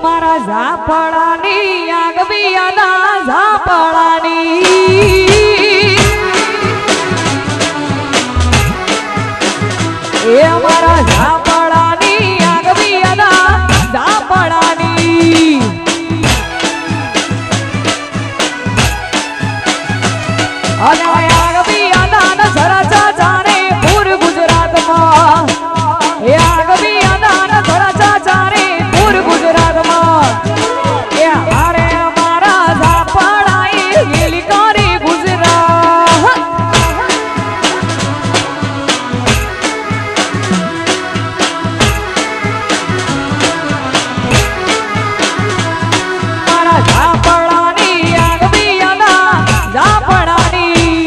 મારા ઝાપડાની આગબિયાના ઝાપડાની એ અમારા ઝાપડાની આગબિયાના ઝાપડાની અને આગબિયાના સરાચા જાણે પૂર ગુજરાતમાં એ આગબિયાના સરાચા જાણે પૂર ગુજરાતમાં એ હારે અમારા ઝાપડાએ ગેલી કરી ગુજરાત મારા ઝાપડાની આગબિયાના ઝાપડાની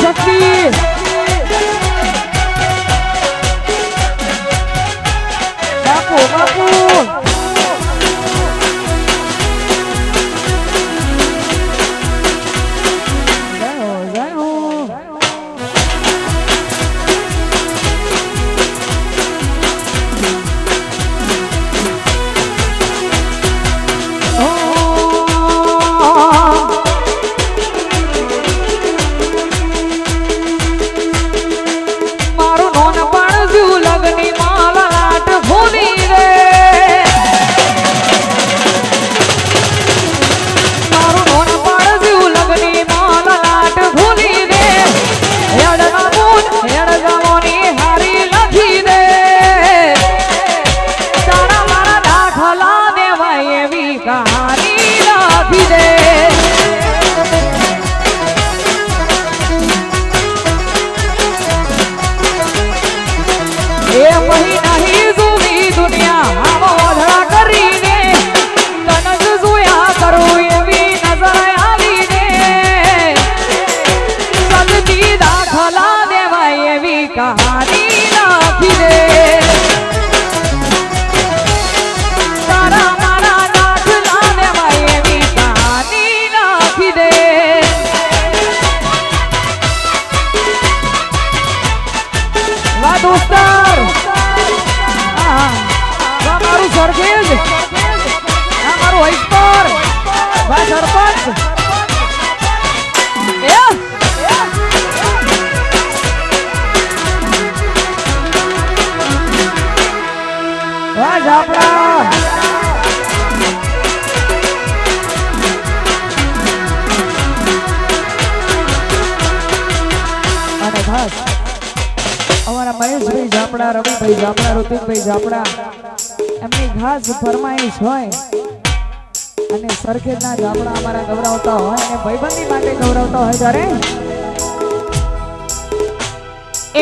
શક્તિ બાપુ કહાની લખી દે એ મહી નહીં જોવી દુનિયા આવો ઓઢા કરીને તન જ જોયા કરું એવી નજર આવીને સદતી દાખલા દેવાય એવી કહાની લખી દે તારા મારા દાખલા દેવાય એવી કહાની લખી દે વાહ દોસ્તાર મારું સરખેજ મારું હૈસ્પર ભાઈ સરપંચ વાહ ઝાપડા અને ખાસ અમારા મહેશભાઈ ઝાપડા રવિભાઈ ઝાપડા ઋતિકભાઈ ઝાપડા એમની ખાસ ફરમાઈશ હોય અને સરખેજના ઝાપડા અમારા ગૌરવતા હોય અને ભાઈબંધી માટે ગૌરવતા હોય ત્યારે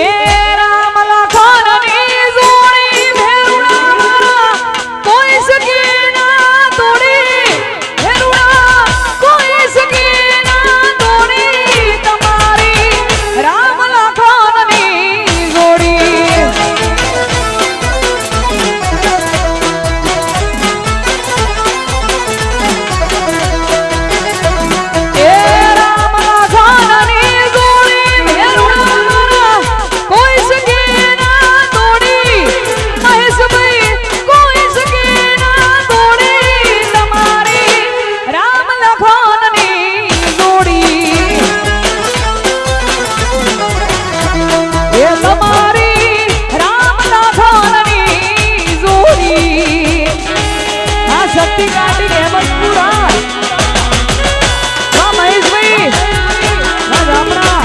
એ રામ લખનની જોડી ભેરુડા કોઈ સકે ના તોડી ભેરુડા કોઈ સકે ના તોડી તમારી રામ લખનની જોડી એ રામ લખનની જોડી ભેરુડા કોઈ સકે ના તોડી મહેશભાઈ કોઈ સકે ના તોડી તમારી રામ લખનની જોડી એ તમારી રામ લખનની જોડી આ શક્તિ કાઢી હેમંતપુરા હા મહેશભાઈ હા ઝાપડા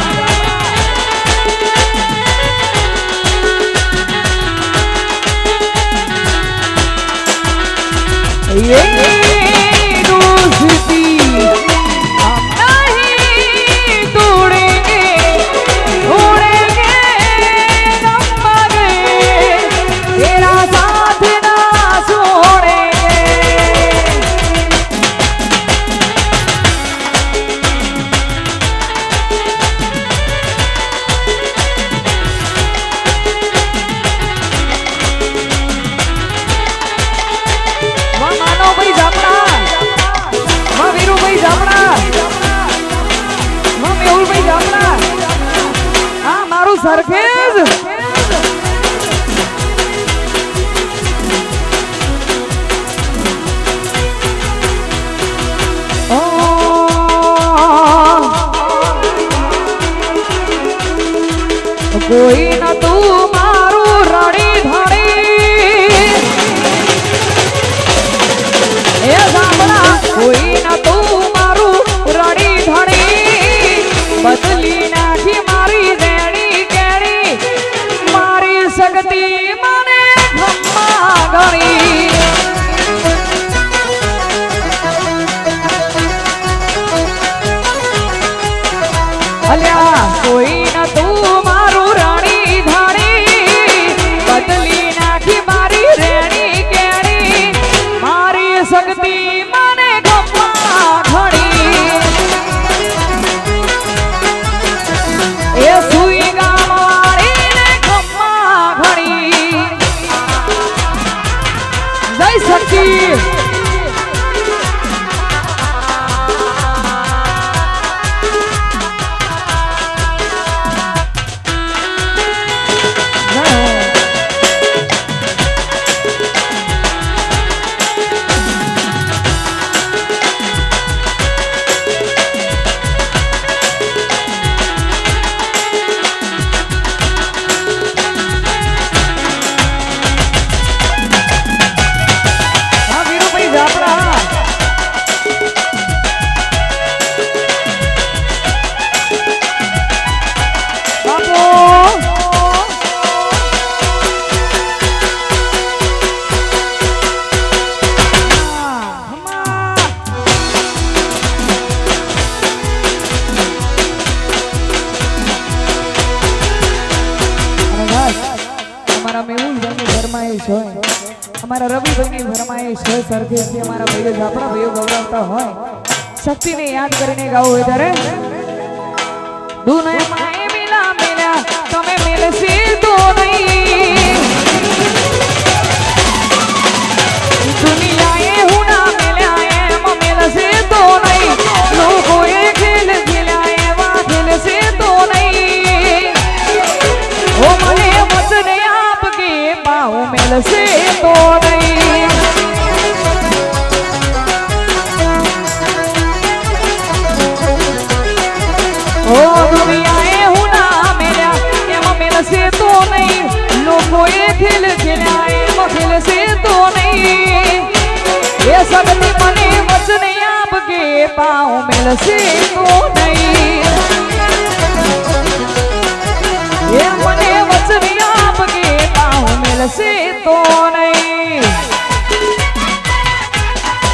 ये दोस्ती हम नहीं तोड़ेंगे उड़ेंगे दम मरे तेरा साथ ना छोड़ेंगे વાહ માનવભાઈ ઝાપડા વાહ વીરુભાઈ ઝાપડા વાહ મેહુલભાઈ ઝાપડા આ મારું સરખેજ ઓ કોઈ ન તું મારું રડી ધણી એ ઝાપડા કોઈ ન તું મારું રડી ધણી બદલી નાખી મારી રેણી કેણી મારી શક્તિ મને ખમ્મા ગણી અલ્યા કોઈ ન તું મારું રાણી ધાણી બદલી નાખી મારી રેણી કેણી મારી શક્તિ મને ગમ્મા ઘણી એ સુઈ ગામ વાળીને ગમ્મા ઘણી જય શક્તિ ભાઈબંધની ફરમાઈશ છે સરખેજથી અમારા ભાઈઓ આપણા ભાઈઓ ગૌરવતા હોય શક્તિને યાદ કરીને ગાવું હોય ત્યારે દુનિયામાં મિલા મિલા તમે મિલશે તો નહીં દુનિયાએ હું ના મિલ્યા એમ મિલશે તો નહીં લોકોએ ખેલ ખેલ્યા એવા ખેલશે તો નહીં ઓ મને વચન આપકે પાઉ મિલશે તો નહીં ઓ દુનિયાએ હું ના મિલ્યા એમ મિલશે તો નહીં લોકોએ ખેલ ખેલ્યા એમ ખેલશે તો નહીં એ સગતી મને વચન આપકે પાઉ મિલશે તો નહીં એ મને વચન આપકે પાઉ મિલશે તો નહીં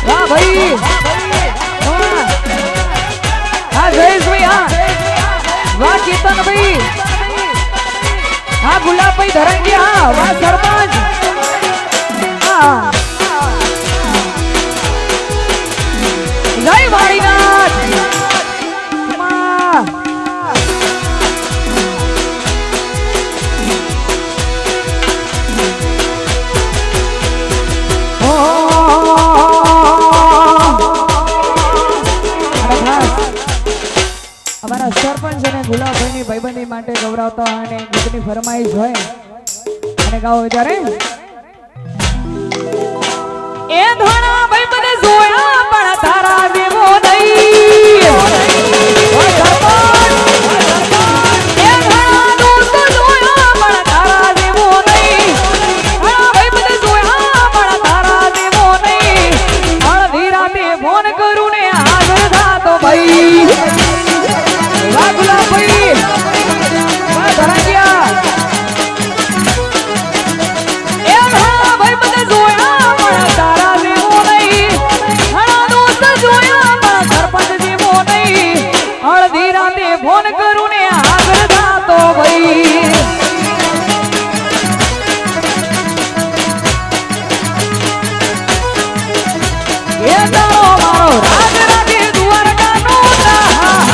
વાહ ભાઈ હા જયેશભાઈ હા વાહ કેતનભાઈ હા ગુલાબભાઈ ધરંગી હા વાહ સરપંચ હા જય વાડીનાથ અમારા સરપંચ અને ગુલાબભાઈની ભાઈબંધી માટે ગૌરવતા અને ગીતની ફરમાઈશ હોય અને ગાઓ ત્યારે એ ધોણા ભાઈબંધે જોયા પણ તારા દેવો નહીં એ ધોણા દોસ્ત જોયા પણ તારા દેવો નહીં ઘણા ભાઈબંધે જોયા પણ તારા દેવો નહીં અડધી રાતે ફોન કરું ને હાજર થાતો ભાઈ વાહ ગુલાબભાઈ વાહ ધરાગ્યા એ ધોણા ભાઈબંધે જોયા પણ તારા દેવો નહીં ઘણા દોસ્ત જોયા પણ સરપંચ દેવો નહીં અડધી રાતે ફોન કરું ને હાજર થાતો ભાઈ એ તારો મારો રાજ રાતે દ્વારકાનો દાસ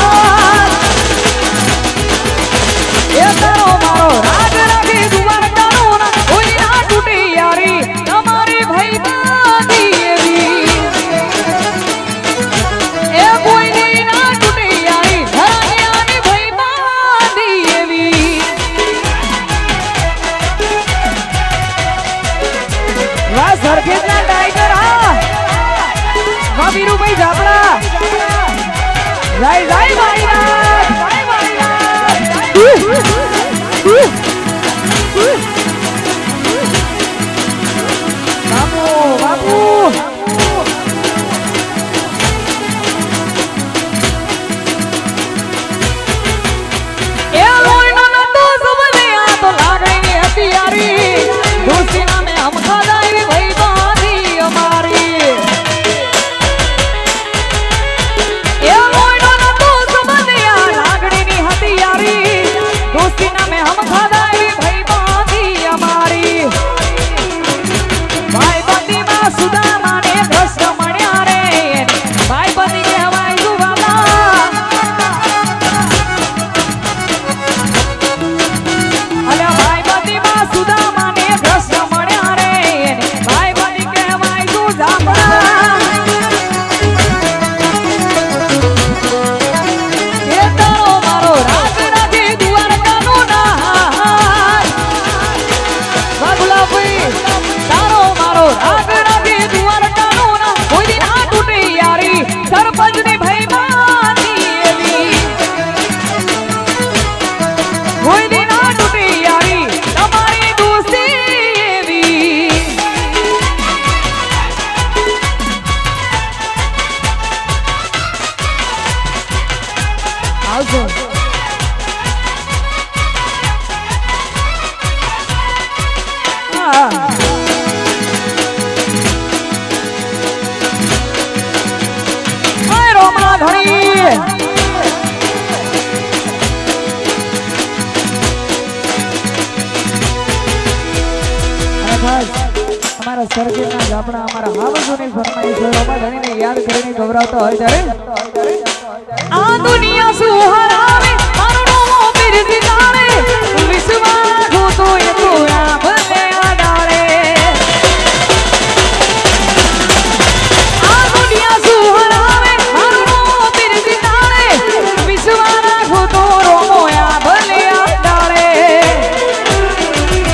એ તારો મારો રાજ રાતે દ્વારકાનો ના કોઈ ના તૂટી યારી તમારી ભાઈબાંધી એવી એ કોઈ ના તૂટી યારી ધરાની ભાઈબાંધી એવી વાહ સરખેજના ટાઈગર હા વાહ વીરુભાઈ જાપડા જય જય વાડીનાથ જય વાડીનાથ બાપુ બાપુ એ લોહીનો નતો સબલે આ તો લાગણી હતી યારી દોસ્તી નામે હમ ખાદાઈ ભાઈ બાંધી અમારી એ લોહીનો નતો સબલે આ લાગણીની હતી યારી દોસ્તી નામે હમ ખાદાઈ ભાઈ બાંધી અમારી ભાઈ બંધીમાં સુદામાને ભ્રષ્ટ મળ્યા રે ભાઈ બંધી કહેવાય સુવાલા અલ્યા ભાઈ બંધીમાં સુદામાને ભ્રષ્ટ મળ્યા રે ભાઈ બંધી કહેવાય સુજાપડા એ તારો મારો રાજ રાતે દ્વારકાનો નાથ વાહ ગુલાબભાઈ તારો મારો રાગ રાગે દ્વારકાનો ના કોઈ દી ના તૂટે યારી સરપંચની ભાઈબાંધી એવી કોઈ દી ના તૂટે યારી તમારી દોસ્તી એવી આવજો હા રોમા ધણી અમારા સરગીરના જાપડા અમારા હાવજોની ફરમાઈશ હોય રોમા ધણીને યાદ કરીને ગૌરવતા હોય ત્યારે આ દુનિયા સુહારાવે મારો રોમો બિરજી જાણે વિશ્વા ગોતો એ તોરા ભલે આડાળે આ દુનિયા સુહારાવે મારો રોમો બિરજી જાણે વિશ્વા ગોતો રોમો યા ભલે આડાળે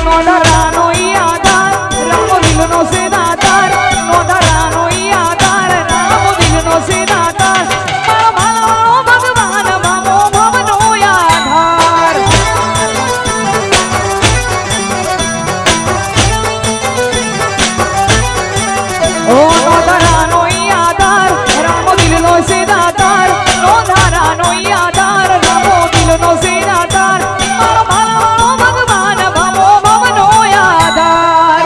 નો ડરાનો યાદાર રામો દિલનો સેદાતાર નો ડરાનો યાદાર રામો દિલનો સેદાતાર મારો ભગવાન મામો ભવનો યાધાર ઓ નો ડરાનો યાદાર રામો દિલનો સેદાતાર નો ડરાનો યાદાર રામો દિલનો સેદાતાર મારો ભગવાન મામો ભવનો યાધાર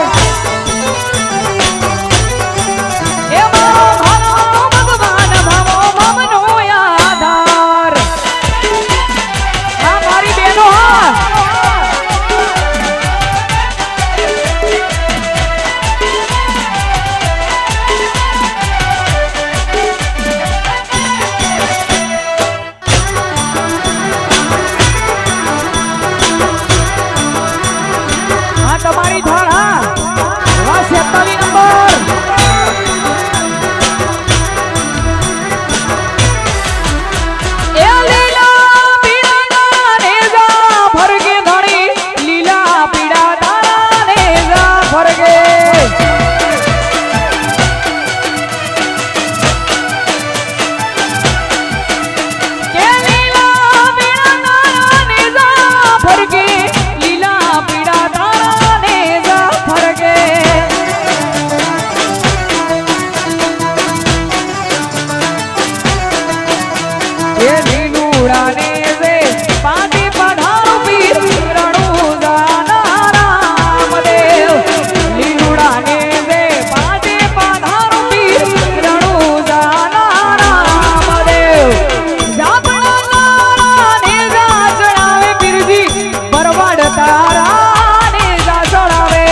એ મારો ભગવાન મામો ભવનો યાધાર હા મારી બેનો હા તમારી થાળ હા વા 47 નંબર એ લીલા પીળા નેજા ફરગે ધણી લીલા પીળા તારા નેજા ફરગે કે લીલા પીળા તારા નેજા ફરગે લીલા પીળા તારા નેજા ફરગે એ લીલુડા ને રે પાટી પધારો પીર રણુજા રામદેવ લીલુડા ને રે પાટી પધારો પીર રણુજા રામદેવ જાપણા તારા ને જા ચડાવે પીરજી બરવાડ તારા ને જા ચડાવે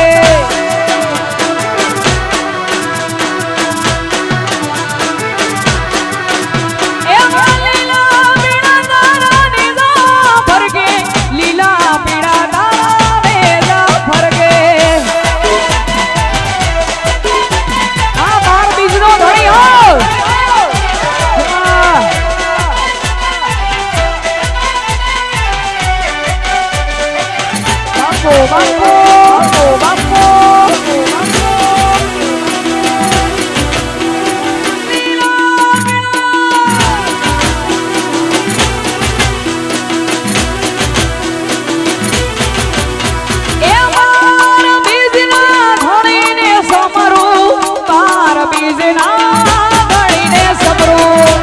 એ લીલા પીળા તારા નેજા ફરગે લીલા પીળા તારા નેજા ફરગે આ બાર બીજનો ધણી હો બાપો બાપો એ બાર બીજના ધણીને સમરું બાર બીજના ધણીને સમરું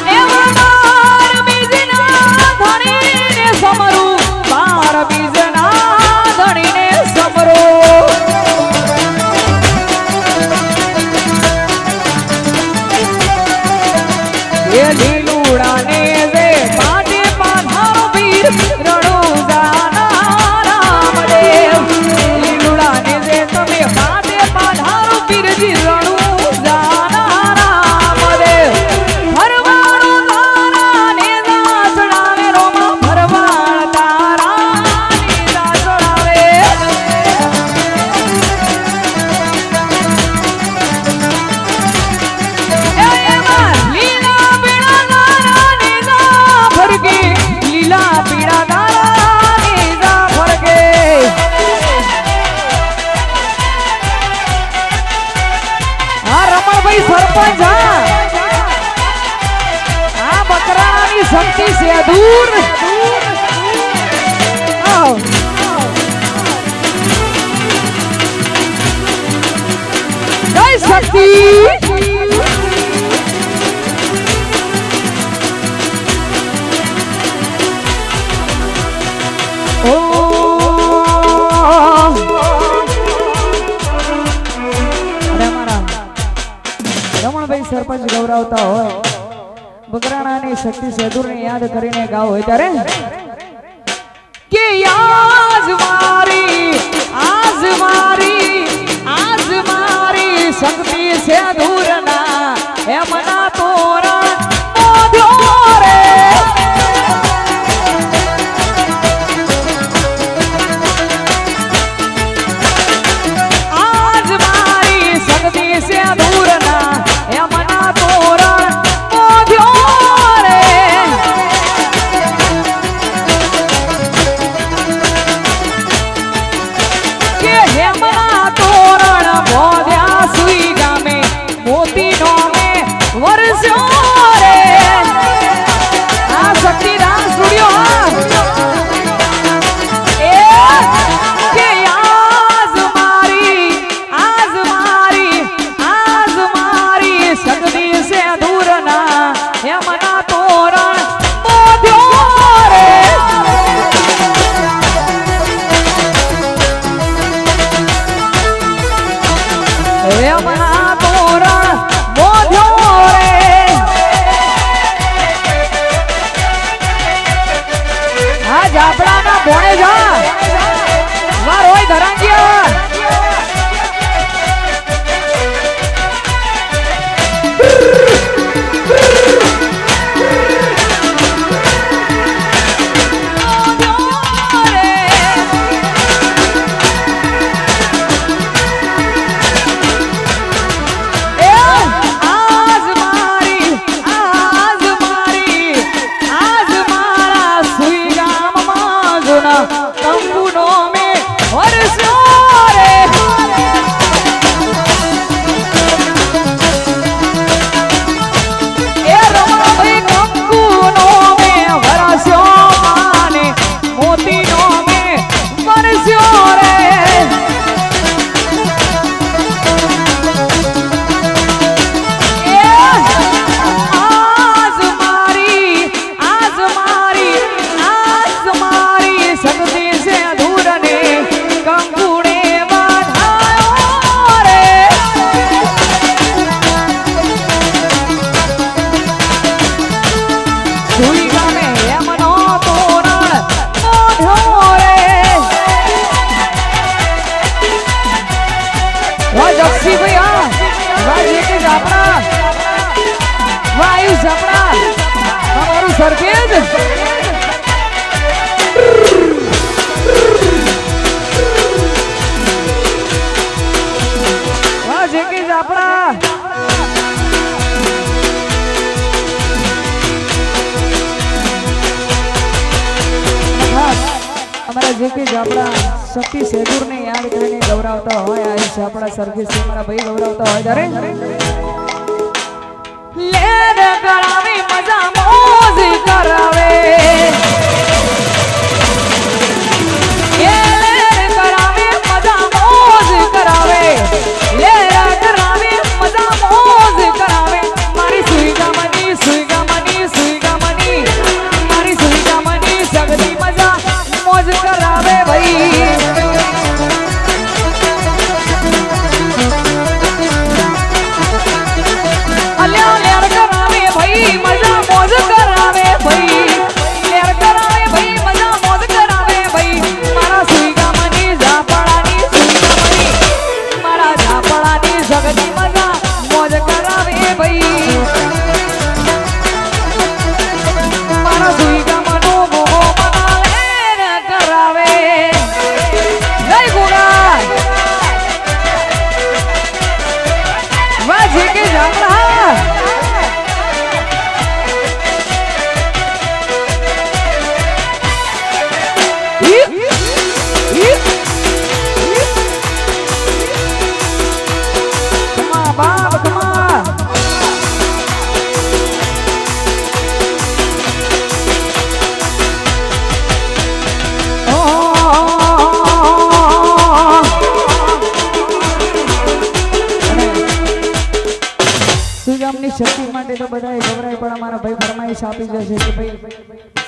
એ બાર બીજના ધણીને સમરું બાર બીજના ધણીને સમરું એ લીલુડા ને રે પાટે પાધારો પીર રણુજા રામદેવ લીલુડા ને રે તમે પાટે પાધારો પીરજી રણુજા રામદેવ ભરવાડો તારા ને જા ચડાવે રોમા ભરવાડ તારા ને જા ચડાવે લીલા પીળા તારા નેજા ફરગે લીલા પીળા તારા નેજા ફરગે હા રમણભાઈ સરપંચ હા બકરાની શક્તિ છે દૂર જય શક્તિ રમણભાઈ સરપંચ ગૌરવતા હોય બકરાણાની શક્તિ સેદુરને યાદ કરીને ગાવ હોય ત્યારે કે હેમના તોરણ બોધ્યા સુઈ ગામે મોતી નોમે વરસ્યો રે આ શક્તિ ડાન્સ સ્ટુડિયો હા એ કે આજ મારી શક્તિ સે દૂર ના હેમના તોરણ બોધ્યો રે હેમના તોરણ બોધ્યો રે આ જાપડાના ભોણે જા વાર હોય ધરાંગિયા સરખેજ વાહ જેકે આપણા અમારા જેકે આપણા શક્તિ સેદુરને યાદ કરીને ગૌરવતા હોય આ છે આપણા સરખેજ છે મારા ભાઈ ગૌરવતા હોય ત્યારે લેર કરાવી મજા મોજ કરાવે લેર કરાવી મજા મોજ કરાવે લેર કરાવી મજા મોજ કરાવે મારી સુઈગામની સુઈગામની સુઈગામની મારી સુઈગામની સગડી મજા મોજ કરાવે ભાઈ મજા મોજ કરાવે ભાઈ લેર કરાવે ભાઈ મજા મોજ કરાવે ભાઈ મારા સુઈગામની ઝાપડાની સુઈગામની મારા ઝાપડાની જગની મજા મોજ કરાવે ભાઈ મારા સુઈગામનો મોહો મનાવે કરાવે જય ગુણા વાહ જે કે ઝાપડા સુઈગામની શક્તિ માટે તો બધાએ ગભરાય પણ અમારા ભાઈ ફરમાઈશ આપી જશે કે ભાઈ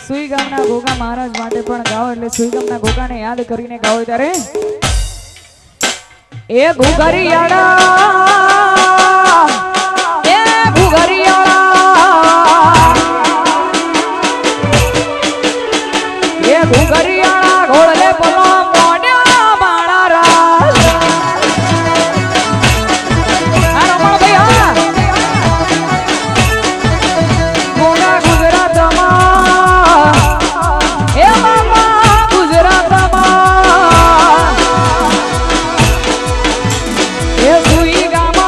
સુઈગામના ગોગા મહારાજ માટે પણ ગાઓ એટલે સુઈગામના ગોગાને યાદ કરીને ગાઓ ત્યારે એ ઘુઘરિયાળા એ ઘુઘરિયાળા એ ઘુઘરિયાળા ઘોડલે પલો મોડ્યા બાળા એ સુઈ ગામ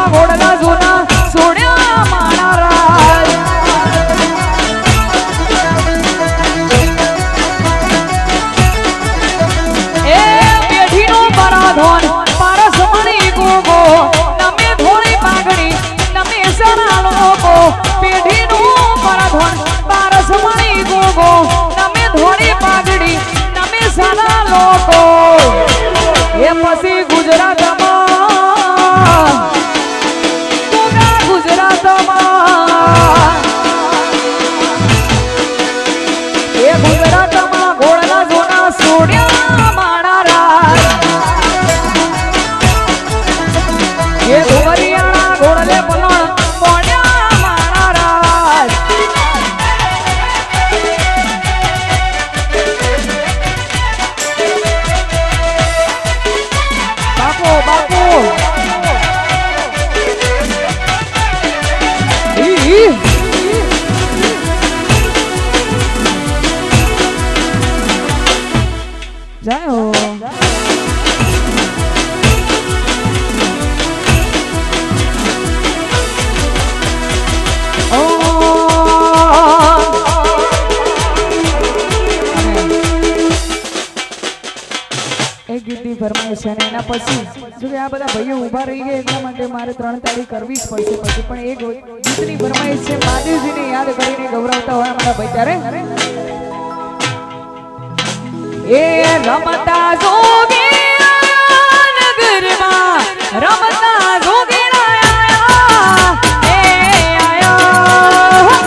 લોકો એ પછી ગુજરાતમાં ગુજરાતમાં એ ગુજરાતમાં ગોળના જોના સોડ્યા માણા રાજ એ ધુવરિયાના ગોળલે પલણ પોડ્યા માણા રાજ બાપુ બાપુ જય હો એક ગીતની ફરમાઈશ છે અને એના પછી જો કે આ બધા ભાઈઓ ઊભા રહી ગયા એટલા માટે મારે 3 તાળી કરવી જ પડશે પછી પણ એક ગીતની ફરમાઈશ છે મહાદેવજીને યાદ કરીને ગૌરવતા હોય અમારા ભાઈ ત્યારે એ રમતા જોગીના નગરમાં રમતા જોગીના આયા એ આયા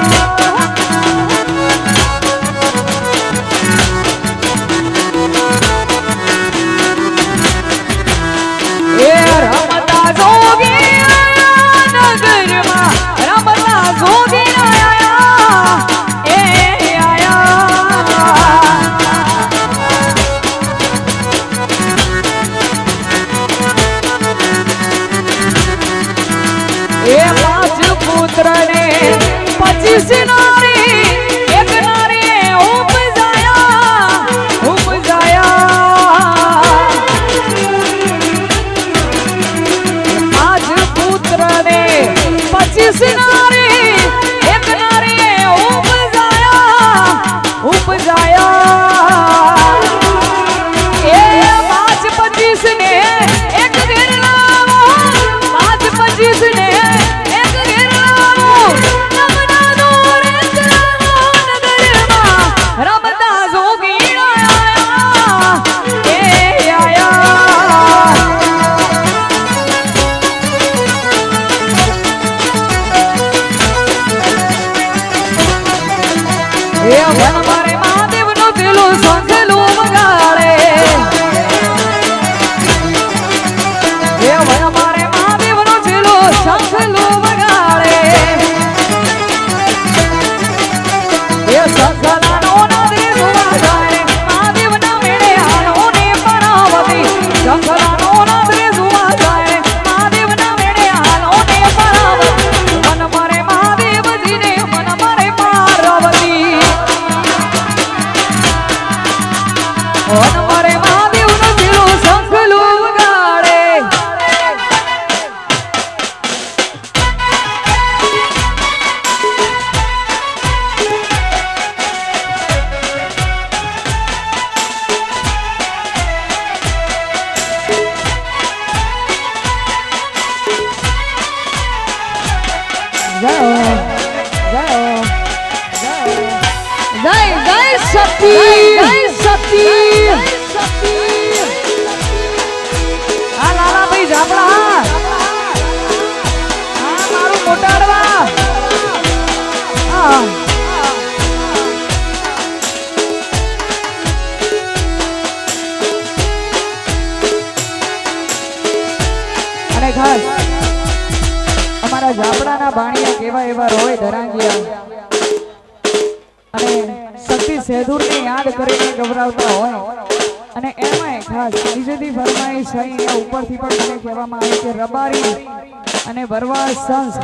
એ રમતા જોગીના નગરમાં રમતા જોગીના આયા એ આયા એ 5 પુત્રને 25 નારી એક નારી ઉપજાયા 5 પુત્રને 25 નારી એક નારી ઉપજાયા એ 5 25 ને એક ઘેર લાવો 5 25 ને મારે મહાદેવ નો દિલો સંખલું વગાડે એ મારે મહાદેવ નો દિલો સંખલું વગાડે એ સંખલાનો નદી સુવા જાય મહાદેવ ના મેળે હાલો ને પરાવતી સંખલાનો નદી સુવા જાય મહાદેવ ના મેળે હાલો ને પરાવતી મન મારે મહાદેવજીને મન મારે પાર્વતી ઓન મારે મહાદેવ નો દિલો સંખલું વગાડે જય જય શક્તિ જય શક્તિ આ લાલા ભાઈ જાપડા આ મારું મોટાડવા અને ખાસ અમારા જાપડાના બાણિયા કેવા એવા રોય ધરાંગિયા અને શક્તિ સેદુરને યાદ કરીને ગૌરવતા હોય અને એમાંય ખાસ બીજેથી ફરમાઈશ અહીંયા ઉપરથી પણ મને કહેવામાં આવે કે રબારી અને વરવાસ સંસ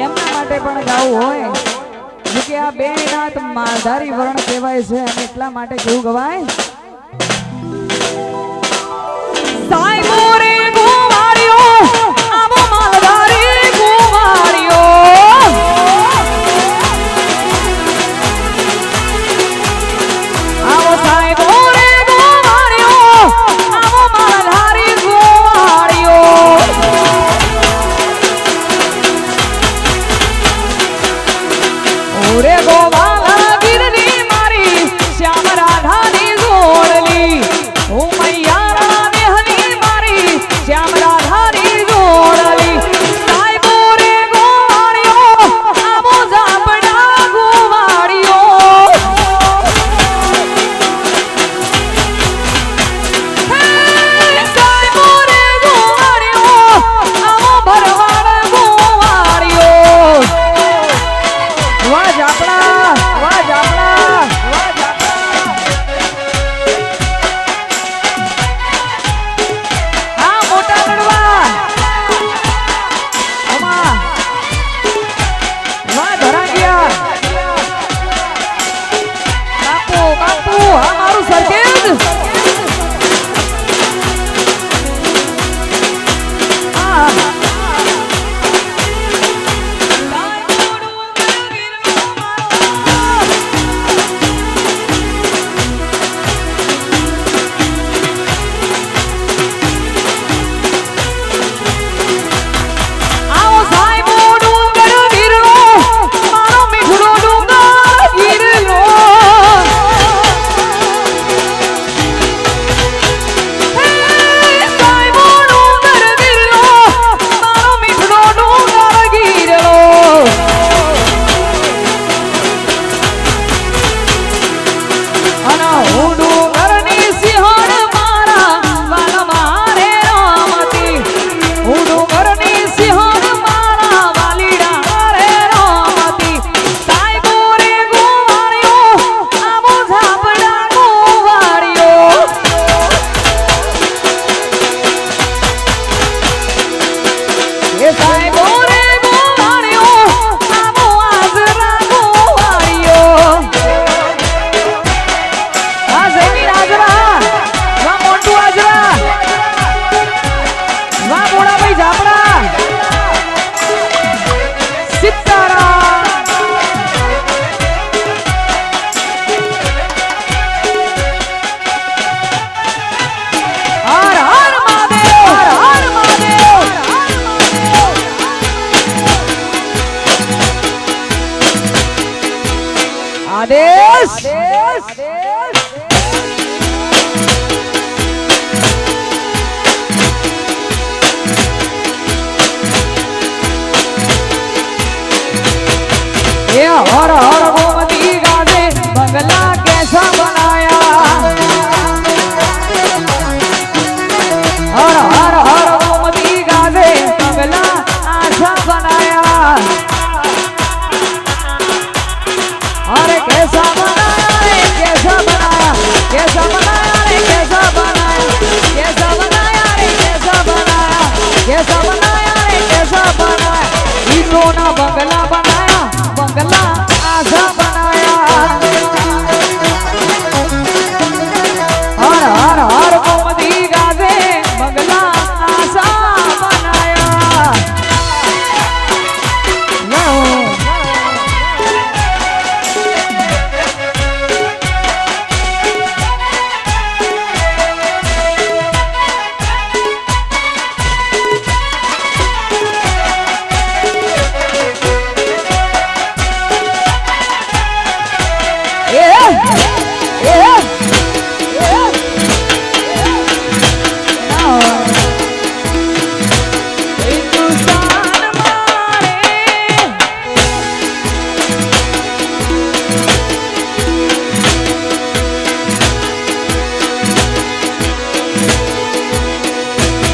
એમના માટે પણ ગાવું હોય જો કે આ બે નાથ માલધારી વર્ણ કહેવાય છે અને એટલા માટે કેવું ગવાય સાઈબો રે ગોવાળિયો આવો માલધારી ગોવાળિયો આવો સાઈબો રે ગોવાળિયો આવો માલધારી ગોવાળિયો ઓરે ગોવાળા ગીરની મારી શ્યામ રાધાની ગો ये हर हर गोमती गाजे बंगला कैसा बनाया हर हर हर गोमती गाजे बंगला आशा बनाया अरे कैसा बनाया रे कैसा बनाया कैसा बनाया रे कैसा बनाया कैसा बनाया रे कैसा बनाया कैसा बनाया रे कैसा बनाया इनको ना बंगला बनाया बंगला आशा बनाया हर हर हर गोमती गाजे बंगला आशा बनाया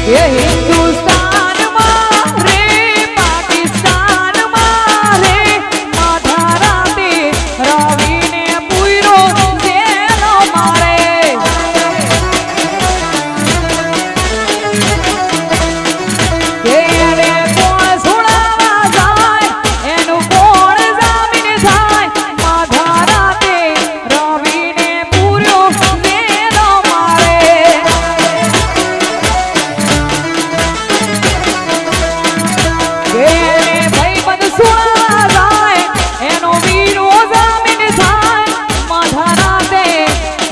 ये हिंदुस्तान मारे पाकिस्तान मारे माधारा दे रवि ने पूरो जेलो मारे ये रे कोण सुनावा जाय एनु कोण जामीन जाय माधारा दे रवि ने पूरो जेलो मारे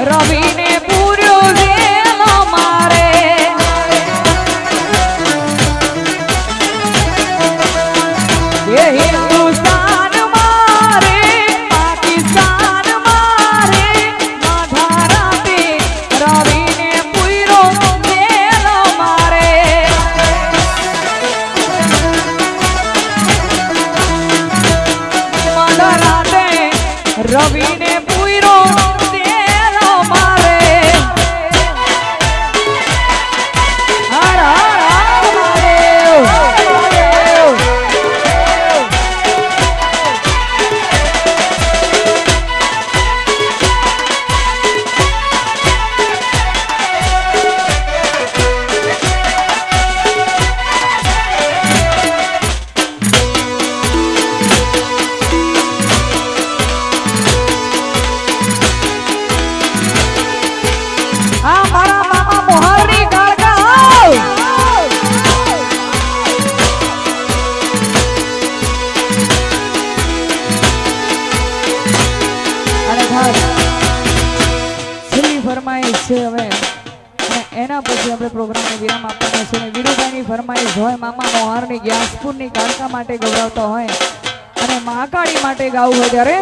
रवि ने पूरो जेलो मारे ये हिंदुस्तान मारे पाकिस्तान मारे माधारा दे रवि ने पूरो जेलो मारे माधारा दे रवि ने पूरो ફરમાઈશ છે હવે અને એના પછી આપણે પ્રોગ્રામને વિરામ આપવાનો છે વીરુભાઈની ફરમાઈશ હોય મામા મોહારની ગ્યાસપુરની કાળકા માટે ગૌરવતા હોય અને મહાકાળી માટે ગાવું હોય ત્યારે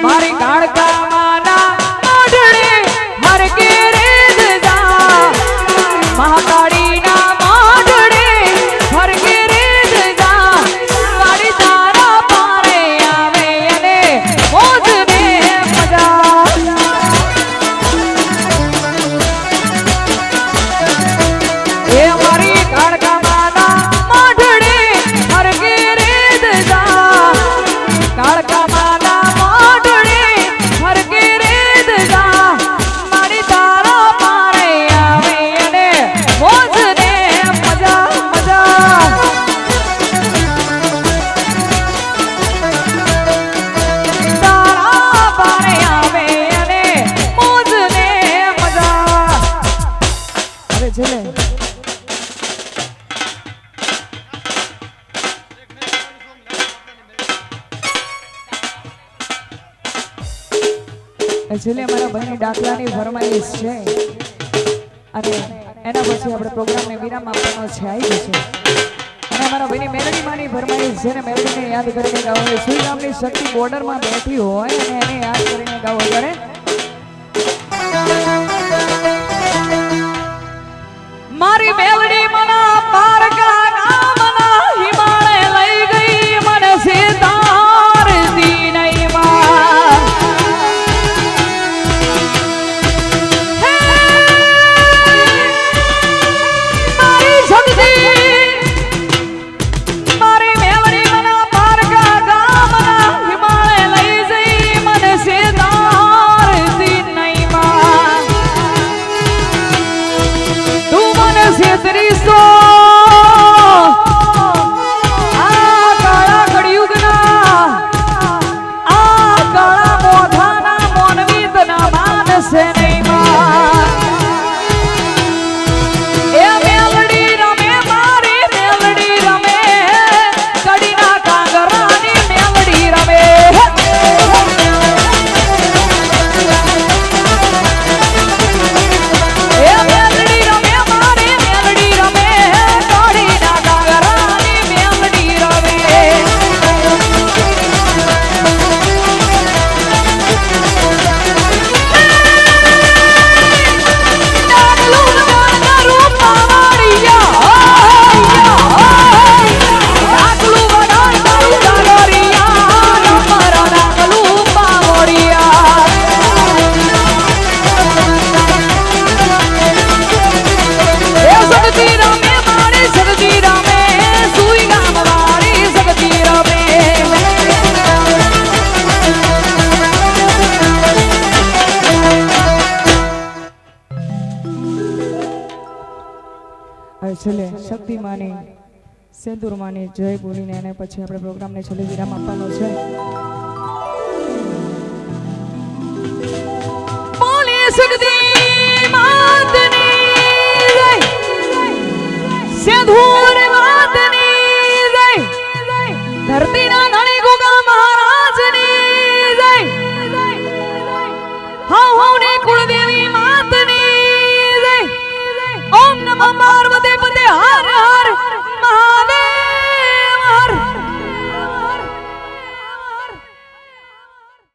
મારી કાળકા માના મોઢડે હર કે રેદ જા મહાકાળીના મોઢડે હર કે રેદ જા મારી તારા પારે આવે અને મોજ છેલ્લે અમારા ભાઈની ડાકલાની ફરમાઈશ છે અને એના પછી આપણે પ્રોગ્રામને વિરામ આપવાનો છે આવી જશે અને અમારા ભાઈની મેલડી માની ફરમાઈશ છે ને મેલડીને યાદ કરીને ગાવો શ્રી ગામની શક્તિ બોર્ડરમાં બેઠી હોય અને એને યાદ કરીને ગાવો ત્યારે મારી મેલડી મના પારકા નામના હિમાલય લઈ ગઈ મને સિતાર દી નહીં માં મારી શક્તિ મારી મેલડી મના પારકા નામના હિમાલય લઈ જઈ મને સિતાર દી નહીં માં તું મને છેતરીશો આ કાળા કળિયુગના આ કાળા મોઢાના મોનવી તના માનસે નહીં માં એ મેલડી રમે મારી મેલડી રમે કડીના કાંગરાની મેલડી રમે એ મેલડી રમે મારી મેલડી રમે કડીના કાંગરાની મેલડી રમે છેલ્લે શક્તિ માની સેંદુર માની જય બોલીને અને પછી આપણે પ્રોગ્રામને છેલ્લે વિરામ આપવાનો છે બોલે શક્તિ